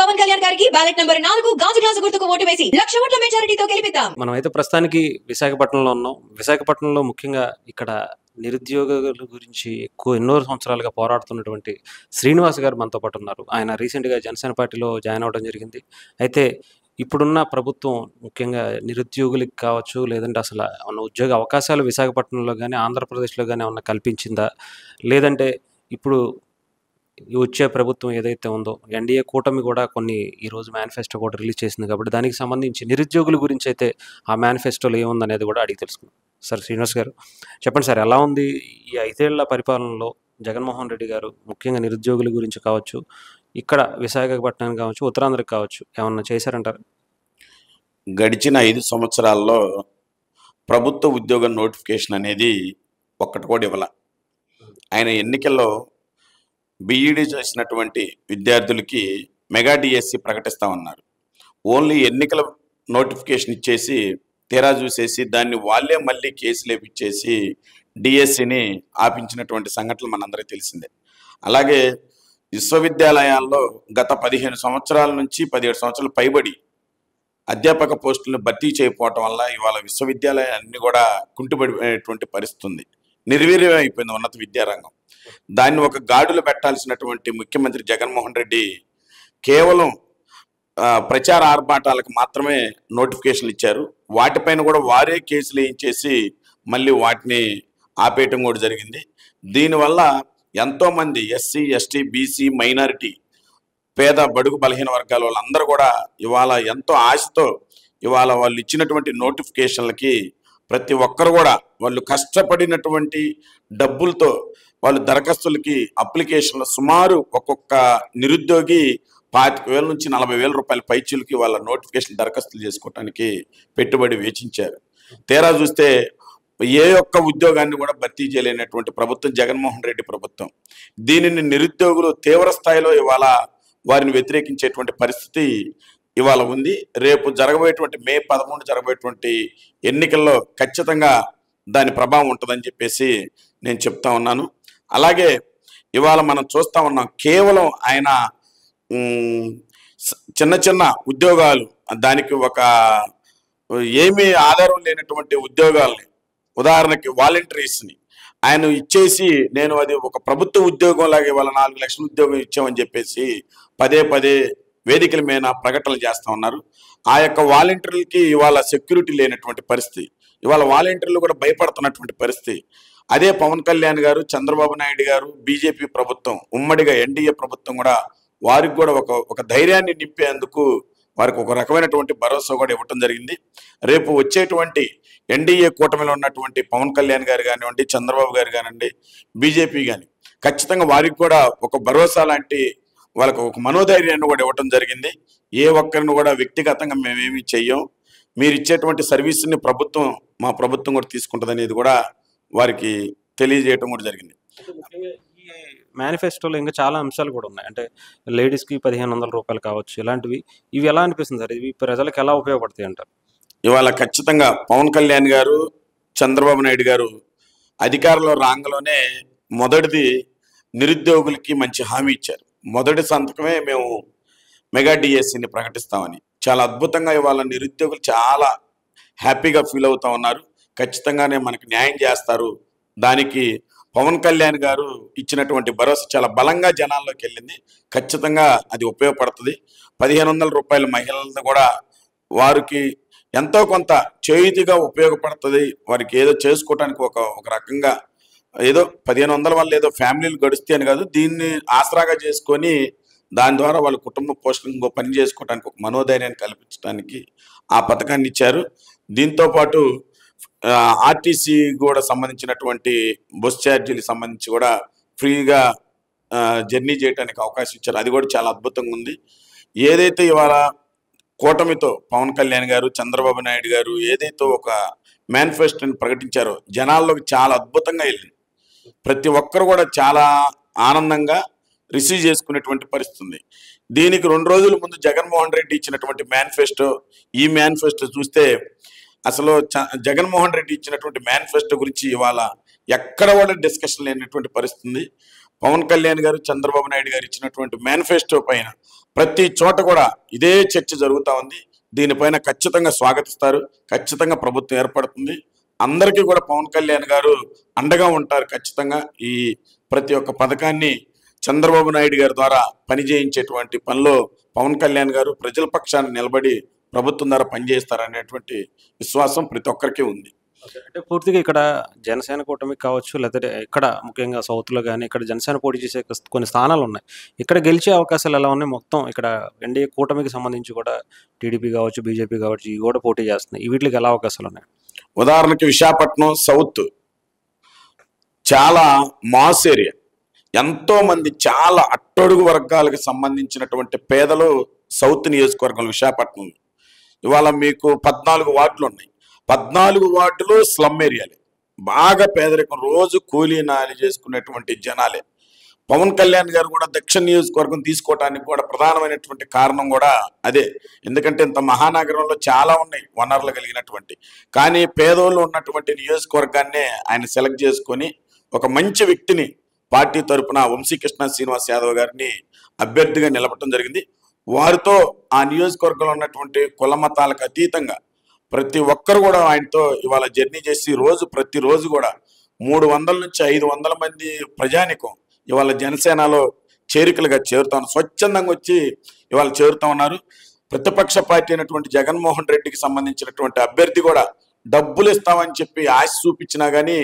పవన్ కళ్యాణ్ గారికి ballot number 4 గాజు glass గుర్తుకు ఓటు వేసి 1,00,000 ఓట్ల మెజారిటీతో గెలిపిద్దాం. మనమైతే ప్రస్తుతానికి విశాఖపట్నంలో ఉన్నాం. విశాఖపట్నంలో ముఖ్యంగా ఇక్కడ నిరుద్యోగుల గురించి ఎన్నో సంవత్సరాలుగా పోరాడుతున్నటువంటి శ్రీనివాస్ గారు మనతో పాటు ఉన్నారు. ఆయన రీసెంట్గా జనసేన పార్టీలో జాయిన్ అవ్వడం జరిగింది. అయితే ఇప్పుడున్న ప్రభుత్వం ముఖ్యంగా నిరుద్యోగులకు కావచ్చు, లేదంటే అసలు ఏమన్నా ఉద్యోగ అవకాశాలు విశాఖపట్నంలో కానీ ఆంధ్రప్రదేశ్లో కానీ ఏమన్నా కల్పించిందా, లేదంటే ఇప్పుడు వచ్చే ప్రభుత్వం ఏదైతే ఉందో ఎన్డీఏ కూటమి కూడా కొన్ని ఈరోజు మేనిఫెస్టో కూడా రిలీజ్ చేసింది కాబట్టి దానికి సంబంధించి నిరుద్యోగుల గురించి అయితే ఆ మేనిఫెస్టోలో ఏముందనేది కూడా అడిగి తెలుసుకుందాం. సార్ శ్రీనివాస్ గారు చెప్పండి సార్, ఎలా ఉంది ఈ 5 ఏళ్ల పరిపాలనలో జగన్మోహన్ రెడ్డి గారు ముఖ్యంగా నిరుద్యోగుల గురించి కావచ్చు, ఇక్కడ విశాఖపట్నం కావచ్చు, ఉత్తరాంధ్రకు కావచ్చు, ఏమన్నా చేశారంటారు? గడిచిన 5 సంవత్సరాల్లో ప్రభుత్వ ఉద్యోగ నోటిఫికేషన్ అనేది ఒక్కటి కూడా ఇవ్వాల. ఆయన ఎన్నికల్లో బీఈడీ చేసినటువంటి విద్యార్థులకి మెగా డిఎస్సి ప్రకటిస్తా ఉన్నారు. ఓన్లీ ఎన్నికల నోటిఫికేషన్ ఇచ్చేసి తీరా చూసేసి దాన్ని వాళ్ళే మళ్ళీ కేసులు వేపించేసి డిఎస్సిని ఆపించినటువంటి సంఘటనలు మనందరికీ తెలిసిందే. అలాగే విశ్వవిద్యాలయాల్లో గత 15 సంవత్సరాల నుంచి 17 సంవత్సరాలు పైబడి అధ్యాపక పోస్టులను భర్తీ చేయకపోవటం వల్ల ఇవాళ విశ్వవిద్యాలయాన్ని కూడా కుంటుపడిపోయేటువంటి పరిస్థితి ఉంది. నిర్వీర్యం అయిపోయింది ఉన్నత విద్యారంగం. దాన్ని ఒక గాడులు పెట్టాల్సినటువంటి ముఖ్యమంత్రి జగన్మోహన్ రెడ్డి కేవలం ప్రచార ఆర్భాటాలకు మాత్రమే నోటిఫికేషన్లు ఇచ్చారు. వాటిపైన కూడా వారే కేసులు వేయించేసి మళ్ళీ వాటిని ఆపేయటం కూడా జరిగింది. దీనివల్ల ఎంతోమంది ఎస్సీ, ఎస్టీ, బీసీ, మైనారిటీ, పేద బడుగు బలహీన వర్గాల వాళ్ళందరూ కూడా ఇవాళ ఎంతో ఆశతో ఇవాళ వాళ్ళు ఇచ్చినటువంటి నోటిఫికేషన్లకి ప్రతి ఒక్కరు కూడా వాళ్ళు కష్టపడినటువంటి డబ్బులతో వాళ్ళు దరఖాస్తులకి అప్లికేషన్లు సుమారు ఒక్కొక్క నిరుద్యోగి 25,000 నుంచి 40,000 రూపాయల పైచీలకి వాళ్ళ నోటిఫికేషన్ దరఖాస్తులు చేసుకోవడానికి పెట్టుబడి వేచించారు. తీరా చూస్తే ఏ ఒక్క ఉద్యోగాన్ని కూడా భర్తీ చేయలేనటువంటి ప్రభుత్వం జగన్మోహన్ రెడ్డి ప్రభుత్వం. దీనిని నిరుద్యోగులు తీవ్ర స్థాయిలో ఇవాళ వారిని వ్యతిరేకించేటువంటి పరిస్థితి ఇవాళ ఉంది. రేపు జరగబోయేటువంటి మే 13 జరగబోయేటువంటి ఎన్నికల్లో ఖచ్చితంగా దాని ప్రభావం ఉంటుందని చెప్పేసి నేను చెప్తా ఉన్నాను. అలాగే ఇవాళ మనం చూస్తూ ఉన్నాం, కేవలం ఆయన చిన్న చిన్న ఉద్యోగాలు, దానికి ఒక ఏమీ ఆధారం లేనటువంటి ఉద్యోగాల్ని, ఉదాహరణకి వాలంటీర్స్ని ఆయన ఇచ్చేసి నేను అది ఒక ప్రభుత్వ ఉద్యోగం లాగా ఇవాళ 4 లక్షల ఉద్యోగం ఇచ్చామని చెప్పేసి పదే పదే వేదికల మీద ప్రకటనలు చేస్తూ ఉన్నారు. ఆ యొక్క వాలంటీర్లకి ఇవాళ సెక్యూరిటీ లేనటువంటి పరిస్థితి, ఇవాళ వాలంటీర్లు కూడా భయపడుతున్నటువంటి పరిస్థితి. అదే పవన్ కళ్యాణ్ గారు, చంద్రబాబు నాయుడు గారు, బీజేపీ ప్రభుత్వం, ఉమ్మడిగా ఎన్డీఏ ప్రభుత్వం కూడా వారికి కూడా ఒక ధైర్యాన్ని నింపేందుకు వారికి ఒక రకమైనటువంటి భరోసా కూడా ఇవ్వటం జరిగింది. రేపు వచ్చేటువంటి ఎన్డీఏ కూటమిలో ఉన్నటువంటి పవన్ కళ్యాణ్ గారు కానివ్వండి, చంద్రబాబు గారు కానివ్వండి, బీజేపీ కానీ ఖచ్చితంగా వారికి కూడా ఒక భరోసా లాంటి వాళ్ళకు ఒక మనోధైర్యాన్ని కూడా ఇవ్వటం జరిగింది. ఏ ఒక్కరిని కూడా వ్యక్తిగతంగా మేమేమి చెయ్యం, మీరు ఇచ్చేటువంటి సర్వీస్ని మా ప్రభుత్వం కూడా తీసుకుంటుంది అనేది కూడా వారికి తెలియజేయటం కూడా జరిగింది. ఈ మేనిఫెస్టోలో ఇంకా చాలా అంశాలు కూడా ఉన్నాయి. అంటే లేడీస్కి 1,500 రూపాయలు కావచ్చు, ఇలాంటివి. ఇవి ఎలా అనిపిస్తుంది సార్? ఇవి ప్రజలకు ఎలా ఉపయోగపడతాయి అంటారు? ఇవాళ ఖచ్చితంగా పవన్ కళ్యాణ్ గారు, చంద్రబాబు నాయుడు గారు అధికారంలో రాగానే మొదటిది నిరుద్యోగులకి మంచి హామీ ఇచ్చారు. మొదటి సంతకమే మేము మెగా డిఎస్సిని ప్రకటిస్తామని. చాలా అద్భుతంగా ఇవాళ నిరుద్యోగులు చాలా హ్యాపీగా ఫీల్ అవుతా ఉన్నారు. ఖచ్చితంగానే మనకి న్యాయం చేస్తారు. దానికి పవన్ కళ్యాణ్ గారు ఇచ్చినటువంటి భరోసా చాలా బలంగా జనాల్లోకి వెళ్ళింది. ఖచ్చితంగా అది ఉపయోగపడుతుంది. 1,500 రూపాయల మహిళలను కూడా వారికి ఎంతో కొంత చేయుతిగా ఉపయోగపడుతుంది. వారికి ఏదో చేసుకోవటానికి ఒక రకంగా ఏదో 1,500 వల్ల ఏదో ఫ్యామిలీలు గడుస్తాయి అని కాదు, దీన్ని ఆసరాగా చేసుకొని దాని ద్వారా వాళ్ళ కుటుంబ పోషణ పని చేసుకోవడానికి ఒక మనోధైర్యాన్ని కల్పించడానికి ఆ పథకాన్ని ఇచ్చారు. దీంతోపాటు ఆర్టీసీ కూడా సంబంధించినటువంటి బస్ ఛార్జీలకు సంబంధించి కూడా ఫ్రీగా జర్నీ చేయడానికి అవకాశం ఇచ్చారు. అది కూడా చాలా అద్భుతంగా ఉంది. ఏదైతే ఇవాళ కూటమితో పవన్ కళ్యాణ్ గారు, చంద్రబాబు నాయుడు గారు ఏదైతే ఒక మేనిఫెస్టోని ప్రకటించారో జనాల్లోకి చాలా అద్భుతంగా వెళ్ళింది. ప్రతి ఒక్కరు కూడా చాలా ఆనందంగా రిసీవ్ చేసుకునేటువంటి పరిస్థితి ఉంది. దీనికి 2 రోజుల ముందు జగన్మోహన్ రెడ్డి ఇచ్చినటువంటి మేనిఫెస్టో, ఈ మేనిఫెస్టో చూస్తే అసలు జగన్మోహన్ రెడ్డి ఇచ్చినటువంటి మేనిఫెస్టో గురించి ఇవాళ ఎక్కడ కూడా డిస్కషన్ లేనటువంటి పరిస్థితి ఉంది. పవన్ కళ్యాణ్ గారు, చంద్రబాబు నాయుడు గారు ఇచ్చినటువంటి మేనిఫెస్టో పైన ప్రతి చోట కూడా ఇదే చర్చ జరుగుతూ ఉంది. దీనిపైన ఖచ్చితంగా స్వాగతిస్తారు. ఖచ్చితంగా ప్రభుత్వం ఏర్పడుతుంది. అందరికీ కూడా పవన్ కళ్యాణ్ గారు అండగా ఉంటారు. ఖచ్చితంగా ఈ ప్రతి ఒక్క పథకాన్ని చంద్రబాబు నాయుడు గారి ద్వారా పనిచేయించేటువంటి పనిలో పవన్ కళ్యాణ్ గారు ప్రజల పక్షాన్ని నిలబడి ప్రభుత్వం ద్వారా పనిచేస్తారనేటువంటి విశ్వాసం ప్రతి ఒక్కరికి ఉంది. అంటే పూర్తిగా ఇక్కడ జనసేన కూటమికి కావచ్చు, లేకపోతే ఇక్కడ ముఖ్యంగా సౌత్‌లో గాని, ఇక్కడ జనసేన పోటీ చేసే కొన్ని స్థానాలు ఉన్నాయి. ఇక్కడ గెలిచే అవకాశాలు ఎలా ఉన్నాయి? మొత్తం ఇక్కడ ఎన్డీఏ కూటమికి సంబంధించి కూడా టీడీపీ కావచ్చు, బీజేపీ కావచ్చు, ఇవి కూడా పోటీ చేస్తున్నాయి. వీటికి ఎలా అవకాశాలు ఉన్నాయి? ఉదాహరణకి విశాఖపట్నం సౌత్ చాలా మాస్ ఏరియా. ఎంతో మంది చాలా అట్టడుగు వర్గాలకు సంబంధించినటువంటి పేదలు సౌత్ నియోజకవర్గం విశాఖపట్నంలో. ఇవాళ మీకు 14 వార్డులు ఉన్నాయి. 14 వార్డులు స్లమ్ ఏరియాలే. బాగా పేదరికం, రోజు కూలీ నాలి చేసుకునేటువంటి జనాలే. పవన్ కళ్యాణ్ గారు కూడా దక్షిణ నియోజకవర్గం తీసుకోవడానికి కూడా ప్రధానమైనటువంటి కారణం కూడా అదే. ఎందుకంటే ఇంత మహానగరంలో చాలా ఉన్నాయి వనరులు కలిగినటువంటి, కానీ పేదోళ్ళు ఉన్నటువంటి నియోజకవర్గాన్నే ఆయన సెలెక్ట్ చేసుకొని ఒక మంచి వ్యక్తిని పార్టీ తరపున వంశీకృష్ణ శ్రీనివాస్ యాదవ్ గారిని అభ్యర్థిగా నిలబడటం జరిగింది. వారితో ఆ నియోజకవర్గంలో ఉన్నటువంటి కుల మతాలకు అతీతంగా ప్రతి ఒక్కరు కూడా ఆయనతో ఇవాళ జర్నీ చేసి ప్రతిరోజు కూడా 300 నుంచి 500 మంది ప్రజానికం ఇవాళ జనసేనలో చేరికలుగా చేరుతా ఉన్నారు. స్వచ్ఛందంగా వచ్చి ఇవాళ చేరుతా ఉన్నారు. ప్రతిపక్ష పార్టీ అయినటువంటి జగన్మోహన్ రెడ్డికి సంబంధించినటువంటి అభ్యర్థి కూడా డబ్బులు ఇస్తామని చెప్పి ఆశ చూపించినా కానీ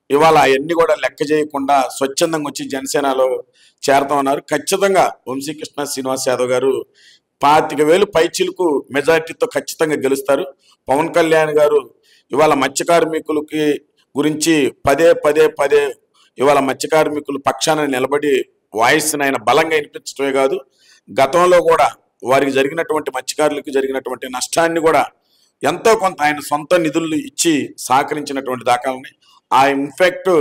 ఇవాళ అవన్నీ కూడా లెక్క చేయకుండా స్వచ్ఛందంగా వచ్చి జనసేనలో చేరుతా ఉన్నారు. ఖచ్చితంగా వంశీకృష్ణ శ్రీనివాస్ యాదవ్ గారు 25,000 పైచిలకు మెజార్టీతో ఖచ్చితంగా గెలుస్తారు. పవన్ కళ్యాణ్ గారు ఇవాళ మత్స్య కార్మికులకి గురించి పదే ఇవాళ మత్స్య కార్మికుల పక్షాన నిలబడి వాయిస్ని ఆయన బలంగా వినిపించడమే కాదు, గతంలో కూడా వారికి జరిగినటువంటి మత్స్యకారులకు జరిగినటువంటి నష్టాన్ని కూడా ఎంతో కొంత ఆయన సొంత నిధులు ఇచ్చి సహకరించినటువంటి దాఖలని ఆ ఇన్ఫాక్ట్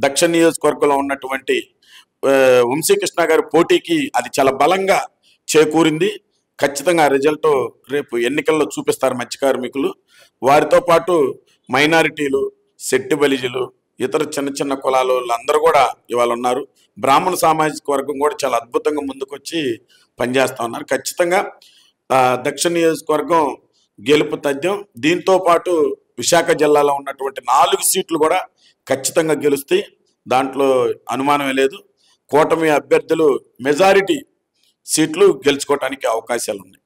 దక్షిణ నియోజకవర్గంలో ఉన్నటువంటి వంశీకృష్ణ గారి పోటీకి అది చాలా బలంగా చేకూరింది. ఖచ్చితంగా రిజల్ట్ రేపు ఎన్నికల్లో చూపిస్తారు మత్స్య కార్మికులు. వారితో పాటు మైనారిటీలు, శెట్టి బలిజీలు, ఇతర చిన్న కులాలు అందరూ కూడా ఇవాళ ఉన్నారు. బ్రాహ్మణ సామాజిక వర్గం కూడా చాలా అద్భుతంగా ముందుకొచ్చి పనిచేస్తూ ఉన్నారు. ఖచ్చితంగా దక్షిణ నియోజకవర్గం గెలుపు తథ్యం. దీంతో పాటు విశాఖ జిల్లాలో ఉన్నటువంటి 4 సీట్లు కూడా ఖచ్చితంగా గెలుస్తాయి. దాంట్లో అనుమానమే లేదు. కూటమి అభ్యర్థులు మెజారిటీ సీట్లు గెలుచుకోవడానికి అవకాశాలు ఉన్నాయి.